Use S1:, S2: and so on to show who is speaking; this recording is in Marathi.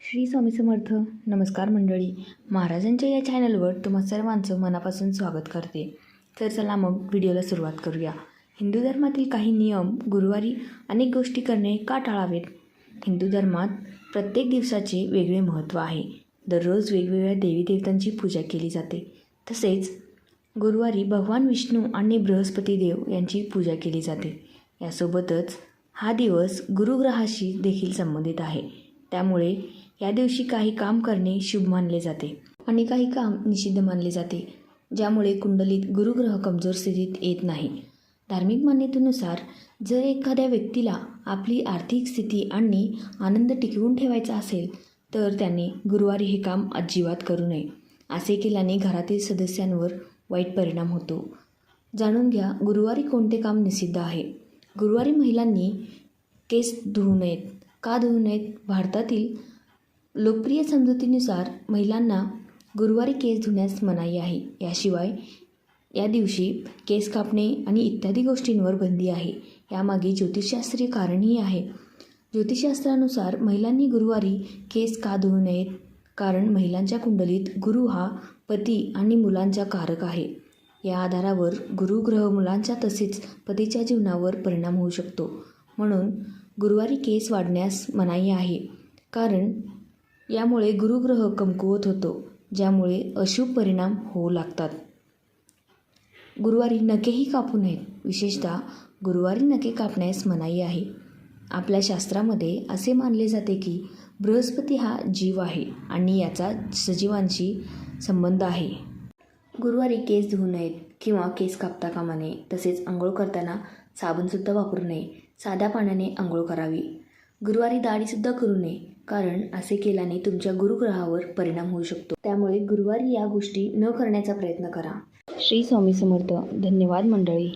S1: श्री स्वामी समर्थ. नमस्कार मंडळी. महाराजांच्या या चॅनलवर तुम्हा सर्वांचं मनापासून स्वागत करते. तर चला मग व्हिडिओला सुरुवात करूया. हिंदू धर्मातील काही नियम. गुरुवारी अनेक गोष्टी करणे का टाळावेत? हिंदू धर्मात प्रत्येक दिवसाचे वेगळे महत्त्व आहे. दररोज वेगवेगळ्या देवी देवतांची पूजा केली जाते. तसेच गुरुवारी भगवान विष्णू आणि बृहस्पती देव यांची पूजा केली जाते. यासोबतच हा दिवस गुरुग्रहाशी देखील संबंधित आहे. त्यामुळे या दिवशी काही काम करणे शुभ मानले जाते आणि काही काम निषिद्ध मानले जाते, ज्यामुळे कुंडलीत गुरुग्रह कमजोर स्थितीत येत नाही. धार्मिक मान्यतेनुसार जर एखाद्या व्यक्तीला आपली आर्थिक स्थिती आणि आनंद टिकवून ठेवायचा असेल तर त्याने गुरुवारी हे काम अजिबात करू नये. असे केल्याने घरातील सदस्यांवर वाईट परिणाम होतो. जाणून घ्या गुरुवारी कोणते काम निषिद्ध आहे. गुरुवारी महिलांनी केस धुवू नयेत. का धुवू नयेत? भारतातील लोकप्रिय समजुतीनुसार महिलांना गुरुवारी केस धुण्यास मनाई आहे. याशिवाय या दिवशी केस कापणे आणि इत्यादी गोष्टींवर बंदी आहे. यामागे ज्योतिषशास्त्रीय कारणही आहे. ज्योतिषशास्त्रानुसार महिलांनी गुरुवारी केस का धुवू नयेत? कारण महिलांच्या कुंडलीत गुरु हा पती आणि मुलांचा कारक आहे. या आधारावर गुरुग्रह मुलांच्या तसेच पतीच्या जीवनावर परिणाम होऊ शकतो. म्हणून गुरुवारी केस वाढण्यास मनाई आहे. कारण यामुळे गुरुग्रह कमकुवत होतो, ज्यामुळे अशुभ परिणाम होऊ लागतात. गुरुवारी नखेही कापू नयेत. विशेषतः गुरुवारी नखे कापण्यास मनाई आहे. आपल्या शास्त्रामध्ये असे मानले जाते की बृहस्पती हा जीव आहे आणि याचा सजीवांशी संबंध आहे. गुरुवारी केस धुवू नयेत किंवा केस कापता कामा नये. तसेच आंघोळ करताना साबणसुद्धा वापरू नये. साध्या पाण्याने आंघोळ करावी. गुरुवारी दाढीसुद्धा करू नये, कारण असे केल्याने तुमच्या गुरुग्रहावर परिणाम होऊ शकतो. त्यामुळे गुरुवारी या गोष्टी न करण्याचा प्रयत्न करा. श्री स्वामी समर्थ. धन्यवाद मंडळी.